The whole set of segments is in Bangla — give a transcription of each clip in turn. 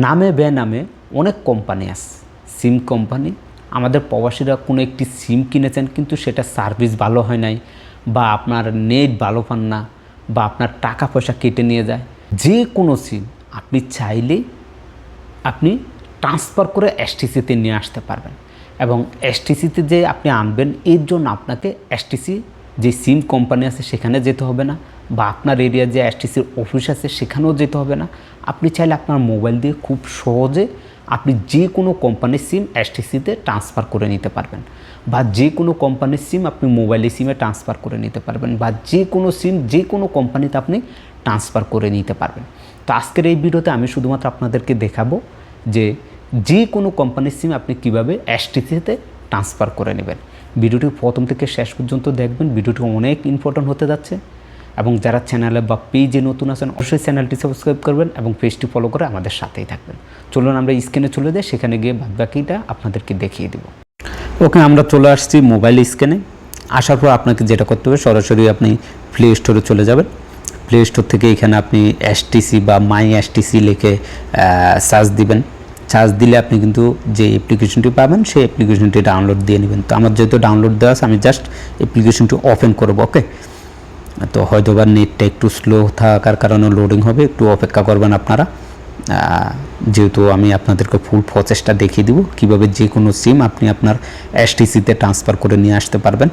নামে বেনামে অনেক কোম্পানি আছে, সিম কোম্পানি। আমাদের প্রবাসীরা কোনো একটি সিম কিনেছেন কিন্তু সেটা সার্ভিস ভালো হয় নাই, বা আপনার নেট ভালো পান না, বা আপনার টাকা পয়সা কেটে নিয়ে যায়। যে কোনো সিম আপনি চাইলেই আপনি ট্রান্সফার করে এসটিসিতে নিয়ে আসতে পারবেন। এবং এসটিসিতে যে আপনি আনবেন এর জন্য আপনাকে এসটিসি যে সিম কোম্পানি আছে সেখানে যেতে হবে না, বা আপনার এরিয়া যে এসটিসির অফিস আছে সেখানেও যেতে হবে না। আপনি চাইলে আপনার মোবাইল দিয়ে খুব সহজে আপনি যে কোনো কোম্পানির সিম এসটিসিতে ট্রান্সফার করে নিতে পারবেন, বা যে কোনো কোম্পানির সিম আপনি মোবাইলের সিমে ট্রান্সফার করে নিতে পারবেন, বা যে কোনো সিম যে কোনো কোম্পানিতে আপনি ট্রান্সফার করে নিতে পারবেন। তো আজকের এই ভিডিওতে আমি শুধুমাত্র আপনাদেরকে দেখাবো যে কোনো কোম্পানির সিম আপনি কীভাবে এসটিসিতে ট্রান্সফার করে নেবেন। ভিডিওটি প্রথম থেকে শেষ পর্যন্ত দেখবেন, ভিডিওটি অনেক ইম্পর্ট্যান্ট হতে যাচ্ছে। এবং যারা চ্যানেলে বা পেজে নতুন আছেন অবশ্যই চ্যানেলটি সাবস্ক্রাইব করবেন এবং পেজটি ফলো করে আমাদের সাথেই থাকবেন। চলুন আমরা স্ক্রিনে চলে যাই, সেখানে গিয়ে বাদবাকিটা আপনাদেরকে দেখিয়ে দেব। ওকে, আমরা চলে আসছি মোবাইল স্ক্রিনে। আসার পর আপনাকে যেটা করতে হবে, সরাসরি আপনি প্লে স্টোরে চলে যাবেন। প্লে স্টোর থেকে এখানে আপনি এসটিসি বা মাই এসটিসি লিখে সার্চ দিবেন। সার্চ দিলে আপনি কিন্তু যে অ্যাপ্লিকেশনটি পাবেন সেই অ্যাপ্লিকেশনটি ডাউনলোড দিয়ে নেবেন। তো আমার যেহেতু ডাউনলোড দেওয়া আছে আমি জাস্ট অ্যাপ্লিকেশনটি ওপেন করব। ওকে, তো হয়তো বা নেটটা একটু স্লো থাকার কারণে লোডিং হবে, একটু অপেক্ষা করবেন আপনারা। যেহেতু আমি আপনাদেরকে ফুল প্রসেসটা দেখিয়ে দিব কীভাবে যে কোনো সিম আপনি আপনার এসটিসিতে ট্রান্সফার করে নিয়ে আসতে পারবেন।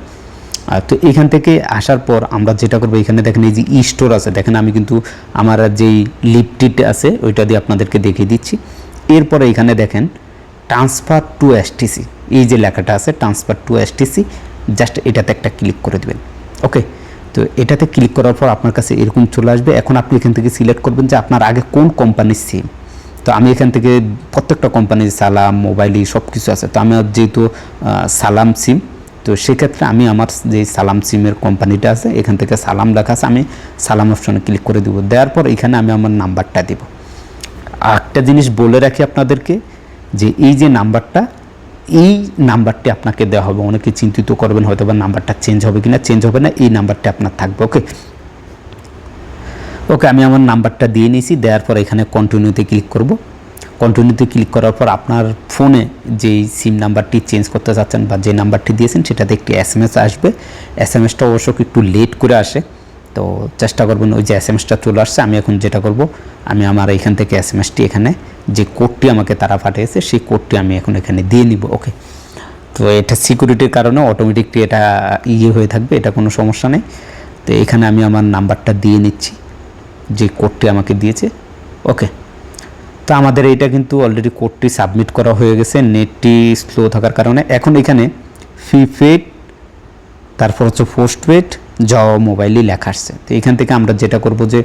তো এখান থেকে আসার পর আমরা যেটা করবো, এখানে দেখেন এই যে স্টোর আছে, দেখেন আমি কিন্তু আমার যেই লিপটিট আছে ওইটা দিয়ে আপনাদেরকে দেখিয়ে দিচ্ছি। এরপরে এখানে দেখেন ট্রান্সফার টু এসটিসি, এই যে লেখাটা আছে ট্রান্সফার টু এসটিসি, জাস্ট এটাতে একটা ক্লিক করে দেবেন। ওকে, তো এটাতে ক্লিক করার পর আপনার কাছে এরকম চলে আসবে। এখন আপনি এখান থেকে সিলেক্ট করবেন যে আপনার আগে কোন কোম্পানির সিম। তো আমি এখান থেকে প্রত্যেকটা কোম্পানির সালাম মোবাইলই সব কিছু আছে, তো আমার যেহেতু সালাম সিম, তো সেক্ষেত্রে আমি আমার যে সালাম সিমের কোম্পানিটা আছে এখান থেকে সালাম লেখা আছে, আমি সালাম অপশনে ক্লিক করে দেবো। দেওয়ার পর এখানে আমি আমার নাম্বারটা দেব। একটা জিনিস বলে রাখি আপনাদেরকে, যে এই যে নাম্বারটা, এই নাম্বারটি আপনাকে দেওয়া হবে। অনেকে চিন্তিত করবেন হয়তো বা নাম্বারটা চেঞ্জ হবে কিনা, চেঞ্জ হবে না, এই নাম্বারটি আপনার থাকবে। ওকে ওকে, আমি আমার নাম্বারটা দিয়ে নিয়েছি। দেওয়ার পর এখানে কন্টিনিউতে ক্লিক করব। কন্টিনিউতে ক্লিক করার পর আপনার ফোনে যেই সিম নাম্বারটি চেঞ্জ করতে চাচ্ছেন বা যে নাম্বারটি দিয়েছেন সেটাতে একটি এসএমএস আসবে। এসএমএসটা অবশ্য একটু লেট করে আসে, তো চেষ্টা করবেন ওই যে এসএমএসটা চলে আসছে। আমি এখন যেটা করব, আমি আমার এখান থেকে এসএমএসটি এখানে যে কোডটি আমাকে তারা পাঠিয়েছে সেই কোডটি আমি এখন এখানে দিয়ে নিব। ওকে, তো এটা সিকিউরিটির কারণে অটোমেটিকলি এটা হয়ে থাকবে, এটা কোনো সমস্যা নেই। তো এখানে আমি আমার নাম্বারটা দিয়ে নিচ্ছি যে কোডটি আমাকে দিয়েছে। ওকে, তো আমাদের এইটা কিন্তু অলরেডি কোডটি সাবমিট করা হয়ে গেছে নেটটি স্লো থাকার কারণে। এখন এখানে প্রিপেড, তারপর হচ্ছে পোস্টপেড, যাওয়া মোবাইলই লেখা আসছে। তো এখান থেকে আমরা যেটা করব যে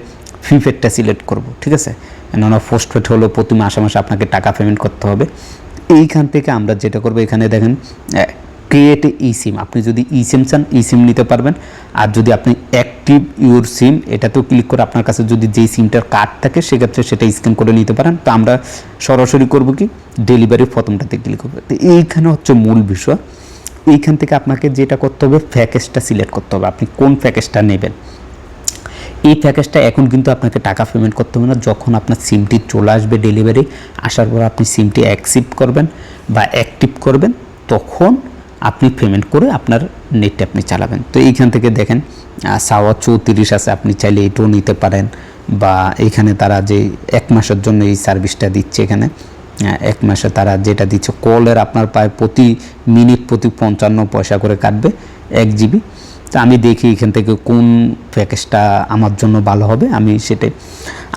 প্রিপেডটা সিলেক্ট করব, ঠিক আছে। কেননা পোস্টপেড হলো প্রতি মাসে মাসে আপনাকে টাকা পেমেন্ট করতে হবে। এইখান থেকে আমরা যেটা করব, এখানে দেখেন ক্রিয়েট ই সিম, আপনি যদি ই সিম চান ই সিম নিতে পারবেন। আর যদি আপনি অ্যাক্টিভ ইউর সিম এটাতেও ক্লিক করে আপনার কাছে যদি যেই সিমটার কার্ড থাকে সেক্ষেত্রে সেটা স্ক্যান করে নিতে পারেন। তো আমরা সরাসরি করব কি ডেলিভারির প্রথমটাতে ক্লিক করবো। তো এইখানে হচ্ছে মূল বিষয়। এইখান থেকে আপনাকে যেটা করতে হবে প্যাকেজটা সিলেক্ট করতে হবে, আপনি কোন প্যাকেজটা নেবেন। এই প্যাকেজটা এখন কিন্তু আপনাকে টাকা পেমেন্ট করতে হবে না, যখন আপনার সিমটি চলে আসবে ডেলিভারি আসার পর আপনি সিমটি অ্যাকসেপ্ট করবেন বা অ্যাক্টিভ করবেন, তখন আপনি পেমেন্ট করে আপনার নেটটা আপনি চালাবেন। তো এইখান থেকে দেখেন সাওয়া 34 আছে, আপনি চাইলে এটাও নিতে পারেন। বা এইখানে তারা যে 1 মাসের জন্য এই সার্ভিসটা দিচ্ছে, এখানে 1 মাসে তারা যেটা দিচ্ছে কলের আপনার প্রায় প্রতি মিনিট প্রতি 55 পয়সা করে কাটবে 1 জিবি। তো আমি দেখি এখান থেকে কোন প্যাকেজটা আমার জন্য ভালো হবে,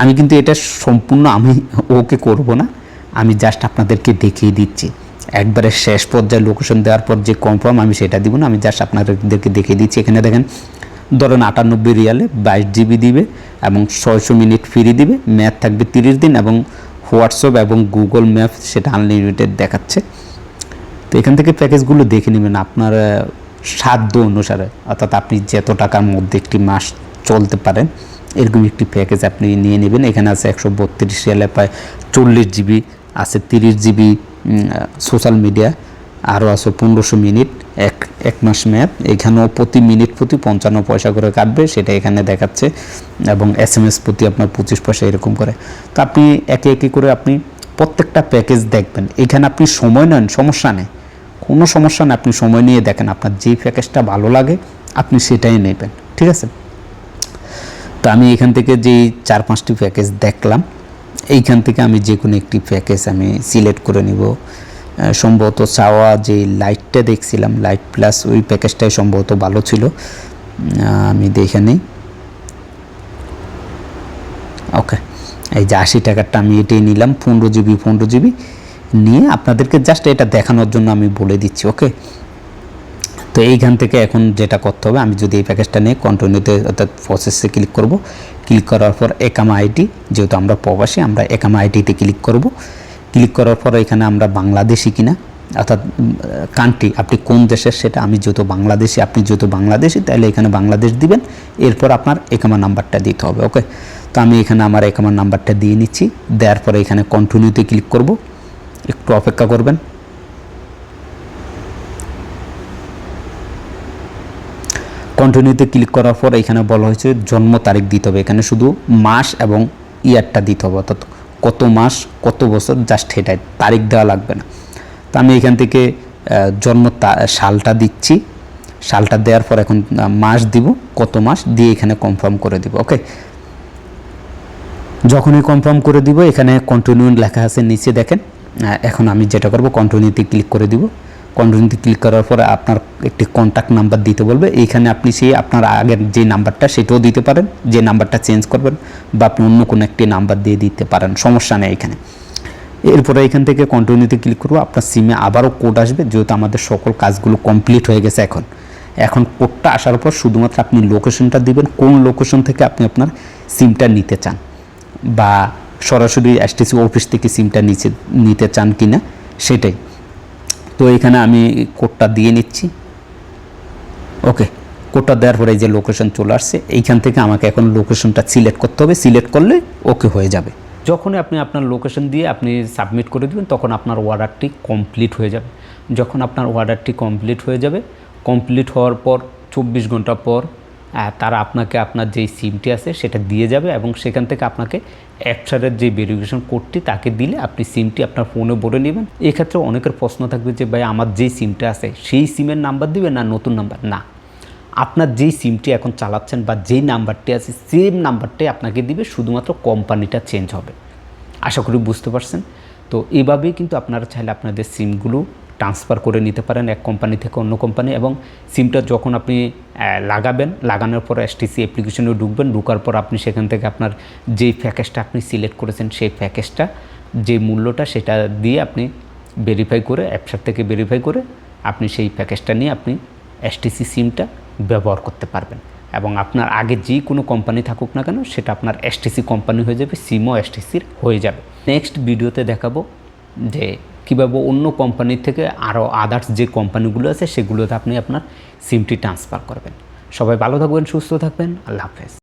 আমি কিন্তু এটা সম্পূর্ণ আমি ওকে করব না, আমি জাস্ট আপনাদেরকে দেখিয়ে দিচ্ছি। একবারে শেষ পর্যায়ে লোকেশন দেওয়ার পর যে কনফার্ম আমি সেটা দিব না, আমি জাস্ট আপনাদেরকে দেখিয়ে দিচ্ছি। এখানে দেখেন ধরেন 98 রিয়ালে 22 জিবি দিবে এবং 600 মিনিট ফ্রি দিবে, ম্যাথ থাকবে 30 দিন এবং হোয়াটসঅ্যাপ এবং গুগল ম্যাপ সেটা আনলিমিটেড দেখাচ্ছে। তো এখান থেকে প্যাকেজগুলো দেখে নেবেন আপনার সাধ্য অনুসারে, অর্থাৎ আপনি যত টাকার মধ্যে একটি মাস চলতে পারেন এরকম একটি প্যাকেজ আপনি নিয়ে নেবেন। এখানে আছে 132 রিয়ালে প্রায় 40 জিবি আছে, 30 জিবি সোশ্যাল মিডিয়া, আরও আছে 1500 মিনিট, এক মাস ম্যাথ। এখানেও প্রতি মিনিট প্রতি 55 পয়সা করে কাটবে, সেটা এখানে দেখাচ্ছে। এবং এসএমএস প্রতি আপনার 25 পয়সা এরকম করে। তো আপনি একে একে করে আপনি প্রত্যেকটা প্যাকেজ দেখবেন। এখানে আপনি সময় নেন, সমস্যা নেই, কোনো সমস্যা নেই, আপনি সময় নিয়ে দেখেন আপনার যেই প্যাকেজটা ভালো লাগে আপনি সেটাই নেবেন, ঠিক আছে। তো আমি এখান থেকে যেই 4-5টি প্যাকেজ দেখলাম, এইখান থেকে আমি যে কোনো একটি প্যাকেজ আমি সিলেক্ট করে নিব। সম্ভবত চাওয়া যে লাইটটা দেখছিলাম, লাইট প্লাস, ওই প্যাকেজটাই সম্ভবত ভালো ছিল, আমি দেখে নিই। ওকে, এই যে 80 টাকারটা আমি এটাই নিলাম, 15 জিবি নিয়ে আপনাদেরকে জাস্ট এটা দেখানোর জন্য আমি বলে দিচ্ছি। ওকে, তো এইখান থেকে এখন যেটা করতে হবে, আমি যদি এই প্যাকেজটা নিয়ে কন্টিনিউতে অর্থাৎ প্রসেসে ক্লিক করব, ক্লিক করার পর একামা আইডি, যেহেতু আমরা প্রবাসী আমরা একামা আইডিতে ক্লিক করব। ক্লিক করার পর এখানে আমরা বাংলাদেশি কিনা, অর্থাৎ কান্ট্রি আপনি কোন দেশের সেটা, আমি যেহেতু বাংলাদেশি, আপনি যেহেতু বাংলাদেশি তাহলে এখানে বাংলাদেশ দিবেন। এরপর আপনার একামা নাম্বারটা দিতে হবে। ওকে, তো আমি এখানে আমার একামা নাম্বারটা দিয়ে নিচ্ছি। দেওয়ার পরে এখানে কন্টিনিউতে ক্লিক করব, একটু অপেক্ষা করবেন। কন্টিনিউতে ক্লিক করার পর এখানে বলা হয়েছে জন্ম তারিখ দিতে হবে, এখানে শুধু মাস এবং ইয়ারটা দিতে হবে, অর্থাৎ কত মাস কত বছর, জাস্ট এটাই, তারিখ দেওয়া লাগবে না। তো আমি এখান থেকে জন্ম সালটা দিচ্ছি, সালটা দেওয়ার পর এখন মাস দিব, কত মাস দিয়ে এখানে কনফার্ম করে দিব। ওকে, যখনই কনফার্ম করে দিব এখানে কন্টিনিউ লেখা আছে নিচে দেখেন। এখন আমি যেটা করব কন্টিনিউতে ক্লিক করে দিব। কন্টিনিউতে ক্লিক করার পরে আপনার একটি কন্ট্যাক্ট নাম্বার দিতে বলবে, এইখানে আপনি সেই আপনার আগের যে নাম্বারটা সেটাও দিতে পারেন, যে নাম্বারটা চেঞ্জ করবেন, বা আপনি অন্য কোনো একটি নাম্বার দিয়ে দিতে পারেন, সমস্যা নেই এখানে। এরপরে এখান থেকে কন্টিনিউতে ক্লিক করব, আপনার সিমে আবারও কোড আসবে, যেহেতু আমাদের সকল কাজগুলো কমপ্লিট হয়ে গেছে। এখন কোডটা আসার পর শুধুমাত্র আপনি লোকেশনটা দিবেন, কোন লোকেশন থেকে আপনি আপনার সিমটা নিতে চান, বা সরাসরি এসটিসি অফিস থেকে সিমটা নিতে চান কিনা সেটাই। তো এখানে আমি কোডটা দিয়ে নিচ্ছি। ওকে, কোডটা দেওয়ার পরে এই যে লোকেশন চলে আসছে, এইখান থেকে আমাকে এখন লোকেশনটা সিলেক্ট করতে হবে, সিলেক্ট করলে ওকে হয়ে যাবে। যখনই আপনি আপনার লোকেশন দিয়ে আপনি সাবমিট করে দেবেন তখন আপনার অর্ডারটি কমপ্লিট হয়ে যাবে। যখন আপনার অর্ডারটি কমপ্লিট হয়ে যাবে, কমপ্লিট হওয়ার পর 24 ঘন্টা পর তারা আপনাকে আপনার যেই সিমটি আছে সেটা দিয়ে যাবে, এবং সেখান থেকে আপনাকে অ্যাপসারের যে ভেরিফিকেশন কোডটি তাকে দিলে আপনি সিমটি আপনার ফোনে ভরে নেবেন। এক্ষেত্রে অনেকের প্রশ্ন থাকবে যে ভাই আমার যেই সিমটা আছে সেই সিমের নাম্বার দিবেন না নতুন নাম্বার? না, আপনার যেই সিমটি এখন চালাচ্ছেন বা যেই নাম্বারটি আছে সেম নাম্বারটাই আপনাকে দিবে, শুধুমাত্র কোম্পানিটা চেঞ্জ হবে। আশা করি বুঝতে পারছেন। তো এভাবেই কিন্তু আপনারা চাইলে আপনাদের সিমগুলো ট্রান্সফার করে নিতে পারেন এক কোম্পানি থেকে অন্য কোম্পানি, এবং সিমটা যখন আপনি লাগাবেন, লাগানোর পর এসটিসি অ্যাপ্লিকেশনে ঢুকবেন, ঢুকার পর আপনি সেখান থেকে আপনার যেই প্যাকেজটা আপনি সিলেক্ট করেছেন সেই প্যাকেজটা যে মূল্যটা সেটা দিয়ে আপনি ভেরিফাই করে, অ্যাপসার থেকে ভেরিফাই করে আপনি সেই প্যাকেজটা নিয়ে আপনি এসটিসি সিমটা ব্যবহার করতে পারবেন, এবং আপনার আগে যে কোনো কোম্পানি থাকুক না কেন সেটা আপনার এসটিসি কোম্পানি হয়ে যাবে, সিমও এসটিসির হয়ে যাবে। নেক্সট ভিডিওতে দেখাবো যে কীভাবে অন্য কোম্পানির থেকে আরও আদার্স যে কোম্পানিগুলো আছে সেগুলোতে আপনি আপনার সিমটি ট্রান্সফার করবেন। সবাই ভালো থাকবেন, সুস্থ থাকবেন, আল্লাহ হাফেজ।